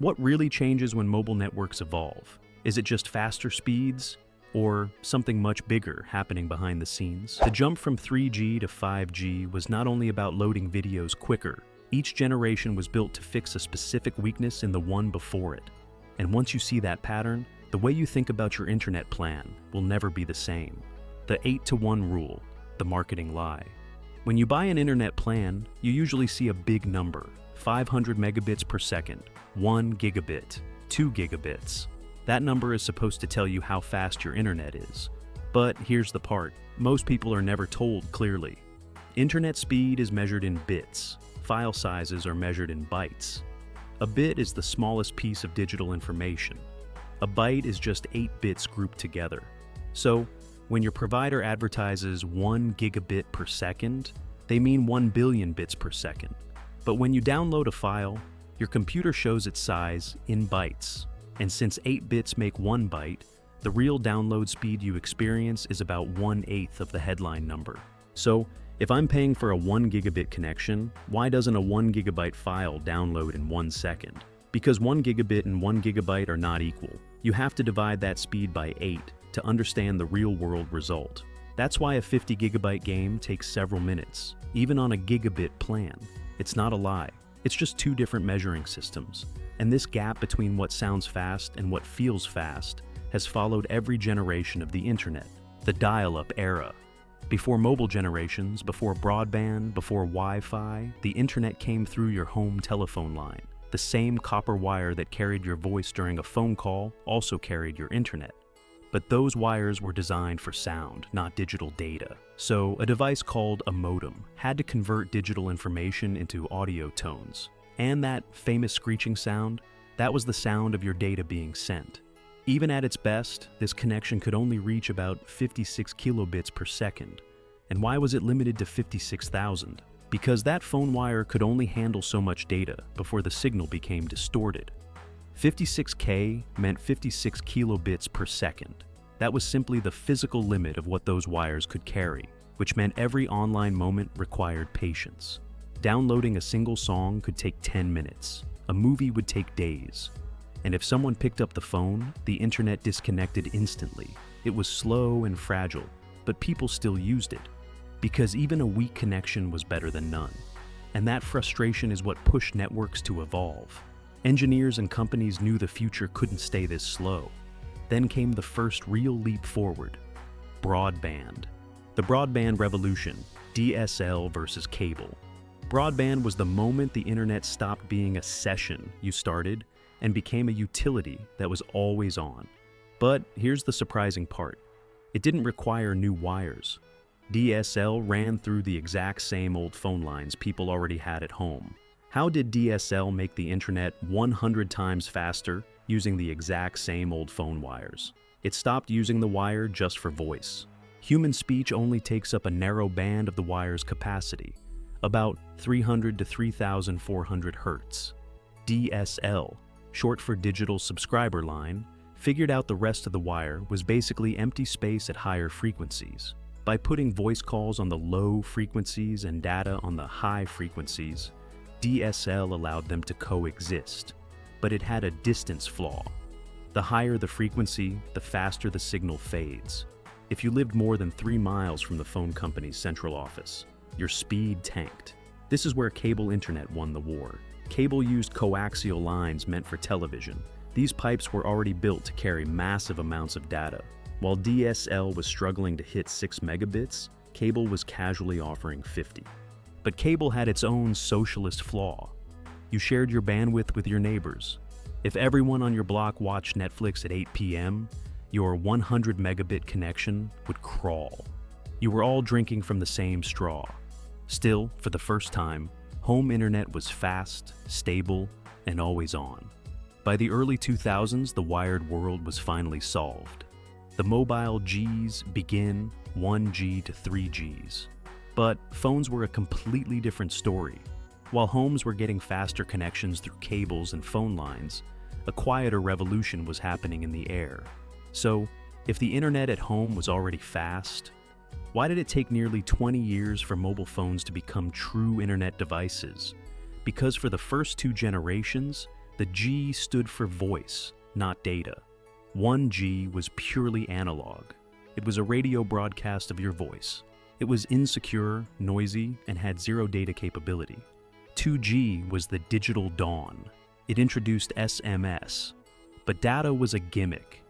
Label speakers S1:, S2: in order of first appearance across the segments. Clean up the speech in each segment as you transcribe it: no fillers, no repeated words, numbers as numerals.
S1: What really changes when mobile networks evolve? Is it just faster speeds, or something much bigger happening behind the scenes? The jump from 3G to 5G was not only about loading videos quicker. Each generation was built to fix a specific weakness in the one before it. And once you see that pattern, the way you think about your internet plan will never be the same. The 8-to-1 rule, the marketing lie. When you buy an internet plan, you usually see a big number, 500 megabits per second, 1 gigabit, 2 gigabits. That number is supposed to tell you how fast your internet is. But here's the part, most people are never told clearly. Internet speed is measured in bits. File sizes are measured in bytes. A bit is the smallest piece of digital information. A byte is just 8 bits grouped together. So, when your provider advertises 1 gigabit per second, they mean 1 billion bits per second. But when you download a file, your computer shows its size in bytes. And since 8 bits make 1 byte, the real download speed you experience is about 1/8 of the headline number. So, if I'm paying for a 1 gigabit connection, why doesn't a 1 gigabyte file download in 1 second? Because 1 gigabit and 1 gigabyte are not equal. You have to divide that speed by 8 to understand the real-world result. That's why a 50 gigabyte game takes several minutes, even on a gigabit plan. It's not a lie. It's just two different measuring systems. And this gap between what sounds fast and what feels fast has followed every generation of the internet, the dial-up era. Before mobile generations, before broadband, before Wi-Fi, the internet came through your home telephone line. The same copper wire that carried your voice during a phone call also carried your internet. But those wires were designed for sound, not digital data. So a device called a modem had to convert digital information into audio tones. And that famous screeching sound, that was the sound of your data being sent. Even at its best, this connection could only reach about 56 kilobits per second. And why was it limited to 56,000? Because that phone wire could only handle so much data before the signal became distorted. 56K meant 56 kilobits per second. That was simply the physical limit of what those wires could carry, which meant every online moment required patience. Downloading a single song could take 10 minutes. A movie would take days. And if someone picked up the phone, the internet disconnected instantly. It was slow and fragile, but people still used it. Because even a weak connection was better than none. And that frustration is what pushed networks to evolve. Engineers and companies knew the future couldn't stay this slow. Then came the first real leap forward, broadband. The broadband revolution, DSL versus cable. Broadband was the moment the internet stopped being a session you started and became a utility that was always on. But here's the surprising part. It didn't require new wires. DSL ran through the exact same old phone lines people already had at home. How did DSL make the internet 100 times faster using the exact same old phone wires? It stopped using the wire just for voice. Human speech only takes up a narrow band of the wire's capacity, about 300 to 3,400 hertz. DSL, short for Digital Subscriber Line, figured out the rest of the wire was basically empty space at higher frequencies. By putting voice calls on the low frequencies and data on the high frequencies, DSL allowed them to coexist. But it had a distance flaw. The higher the frequency, the faster the signal fades. If you lived more than 3 miles from the phone company's central office, your speed tanked. This is where cable internet won the war. Cable used coaxial lines meant for television. These pipes were already built to carry massive amounts of data. While DSL was struggling to hit 6 megabits, cable was casually offering 50. But cable had its own socialist flaw. You shared your bandwidth with your neighbors. If everyone on your block watched Netflix at 8 p.m., your 100 megabit connection would crawl. You were all drinking from the same straw. Still, for the first time, home internet was fast, stable, and always on. By the early 2000s, the wired world was finally solved. The mobile Gs begin 1G to 3Gs. But phones were a completely different story. While homes were getting faster connections through cables and phone lines, a quieter revolution was happening in the air. So, if the internet at home was already fast, why did it take nearly 20 years for mobile phones to become true internet devices? Because for the first 2 generations, The G stood for voice, not data. 1G was purely analog. It was a radio broadcast of your voice. It was insecure, noisy, and had zero data capability. 2G was the digital dawn. It introduced SMS, but data was a gimmick.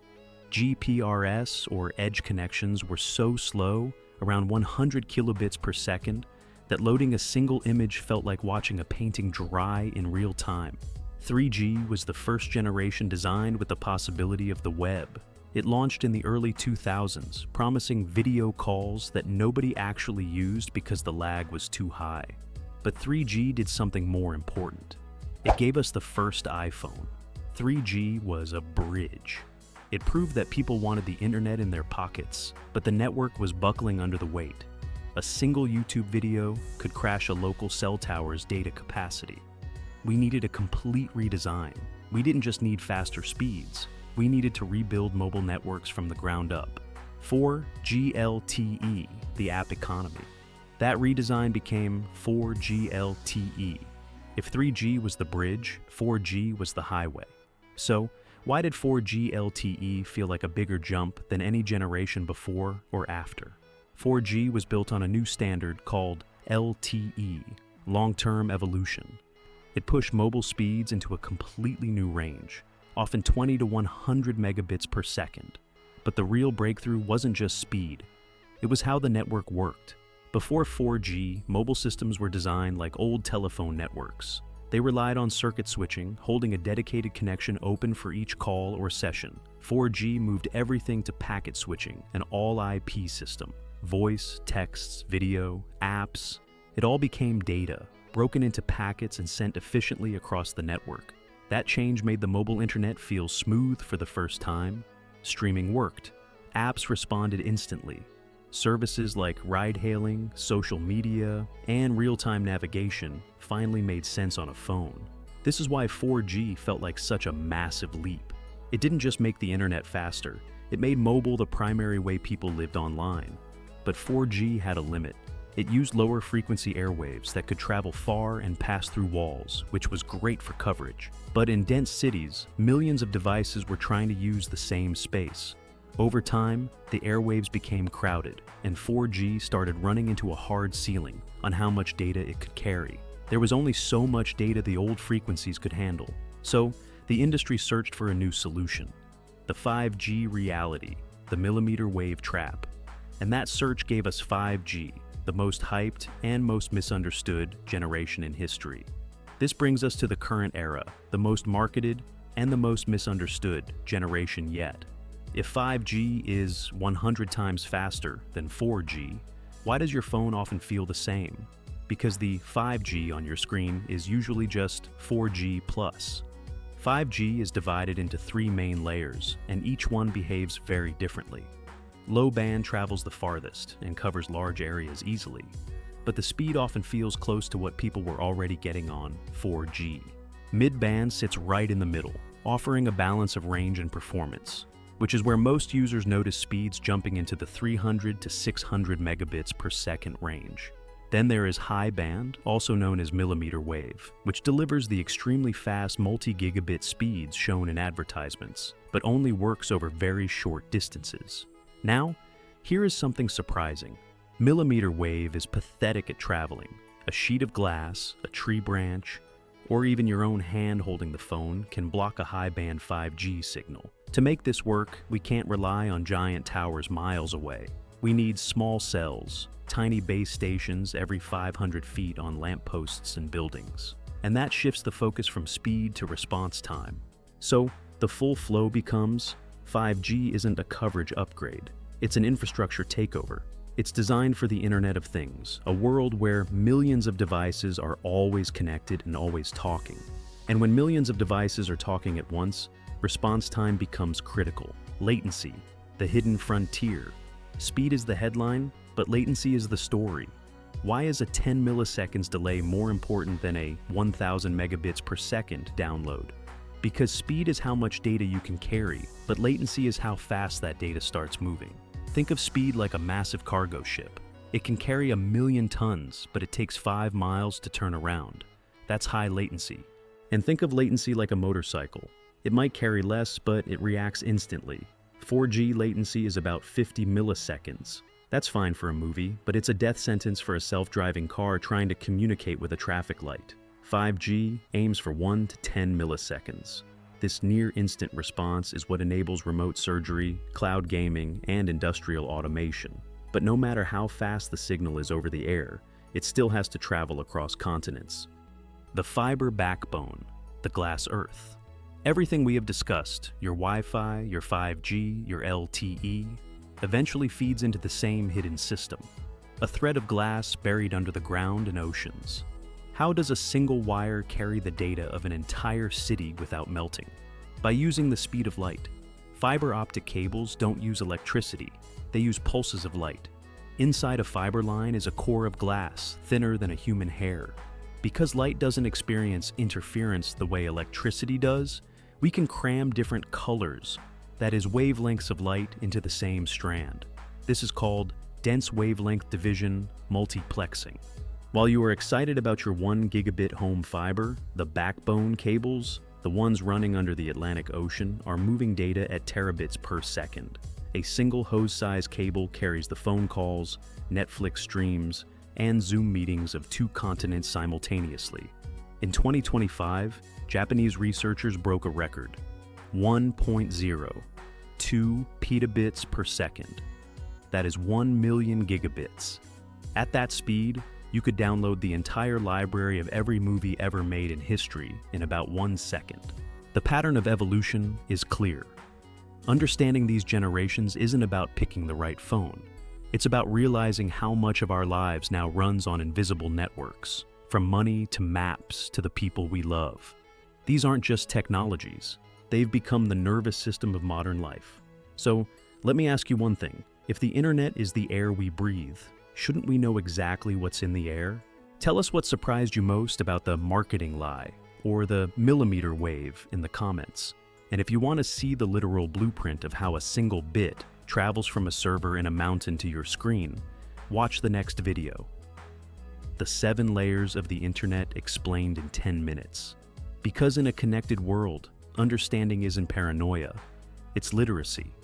S1: GPRS, or edge connections, were so slow, around 100 kilobits per second, that loading a single image felt like watching a painting dry in real time. 3G was the first generation designed with the possibility of the web. It launched in the early 2000s, promising video calls that nobody actually used because the lag was too high. But 3G did something more important. It gave us the first iPhone. 3G was a bridge. It proved that people wanted the internet in their pockets, but the network was buckling under the weight. A single YouTube video could crash a local cell tower's data capacity. We needed a complete redesign. We didn't just need faster speeds. We needed to rebuild mobile networks from the ground up. 4G-LTE, the app economy. That redesign became 4G-LTE. If 3G was the bridge, 4G was the highway. So, why did 4G-LTE feel like a bigger jump than any generation before or after? 4G was built on a new standard called LTE, long-term evolution. It pushed mobile speeds into a completely new range, often 20 to 100 megabits per second. But the real breakthrough wasn't just speed. It was how the network worked. Before 4G, mobile systems were designed like old telephone networks. They relied on circuit switching, holding a dedicated connection open for each call or session. 4G moved everything to packet switching, an all-IP system. Voice, texts, video, apps, it all became data, broken into packets and sent efficiently across the network. That change made the mobile internet feel smooth for the first time. Streaming worked. Apps responded instantly. Services like ride-hailing, social media, and real-time navigation finally made sense on a phone. This is why 4G felt like such a massive leap. It didn't just make the internet faster, it made mobile the primary way people lived online. But 4G had a limit. It used lower frequency airwaves that could travel far and pass through walls, which was great for coverage. But in dense cities, millions of devices were trying to use the same space. Over time, the airwaves became crowded, and 4G started running into a hard ceiling on how much data it could carry. There was only so much data the old frequencies could handle. So, the industry searched for a new solution. The 5G reality, the millimeter wave trap. And that search gave us 5G, the most hyped and most misunderstood generation in history. This brings us to the current era, the most marketed and the most misunderstood generation yet. If 5G is 100 times faster than 4G, why does your phone often feel the same? Because the 5G on your screen is usually just 4G plus. 5G is divided into 3 main layers, and each one behaves very differently. Low band travels the farthest and covers large areas easily, but the speed often feels close to what people were already getting on 4G. Mid-band sits right in the middle, offering a balance of range and performance, which is where most users notice speeds jumping into the 300 to 600 megabits per second range. Then there is high band, also known as millimeter wave, which delivers the extremely fast multi-gigabit speeds shown in advertisements, but only works over very short distances. Now, here is something surprising. Millimeter wave is pathetic at traveling. A sheet of glass, a tree branch, or even your own hand holding the phone can block a high-band 5G signal. To make this work, we can't rely on giant towers miles away. We need small cells, tiny base stations every 500 feet on lampposts and buildings. And that shifts the focus from speed to response time. So, the full flow becomes 5G isn't a coverage upgrade, it's an infrastructure takeover. It's designed for the Internet of Things, a world where millions of devices are always connected and always talking. And when millions of devices are talking at once, response time becomes critical. Latency, the hidden frontier. Speed is the headline, but latency is the story. Why is a 10 milliseconds delay more important than a 1000 megabits per second download? Because speed is how much data you can carry, but latency is how fast that data starts moving. Think of speed like a massive cargo ship. It can carry 1,000,000 tons, but it takes 5 miles to turn around. That's high latency. And think of latency like a motorcycle. It might carry less, but it reacts instantly. 4G latency is about 50 milliseconds. That's fine for a movie, but it's a death sentence for a self-driving car trying to communicate with a traffic light. 5G aims for 1 to 10 milliseconds. This near-instant response is what enables remote surgery, cloud gaming, and industrial automation. But no matter how fast the signal is over the air, it still has to travel across continents. The fiber backbone, the glass earth. Everything we have discussed, your Wi-Fi, your 5G, your LTE, eventually feeds into the same hidden system, a thread of glass buried under the ground and oceans. How does a single wire carry the data of an entire city without melting? By using the speed of light. Fiber optic cables don't use electricity, they use pulses of light. Inside a fiber line is a core of glass, thinner than a human hair. Because light doesn't experience interference the way electricity does, we can cram different colors, that is wavelengths of light, into the same strand. This is called dense wavelength division multiplexing. While you are excited about your 1 gigabit home fiber, the backbone cables, the ones running under the Atlantic Ocean, are moving data at terabits per second. A single hose-size cable carries the phone calls, Netflix streams, and Zoom meetings of 2 continents simultaneously. In 2025, Japanese researchers broke a record: 1.02 petabits per second. That is 1 million gigabits. At that speed, you could download the entire library of every movie ever made in history in about 1 second. The pattern of evolution is clear. Understanding these generations isn't about picking the right phone. It's about realizing how much of our lives now runs on invisible networks, from money to maps to the people we love. These aren't just technologies. They've become the nervous system of modern life. So, let me ask you one thing. If the internet is the air we breathe, shouldn't we know exactly what's in the air? Tell us what surprised you most about the marketing lie or the millimeter wave in the comments. And if you want to see the literal blueprint of how a single bit travels from a server in a mountain to your screen, watch the next video. The 7 layers of the internet explained in 10 minutes. Because in a connected world, understanding isn't paranoia, it's literacy.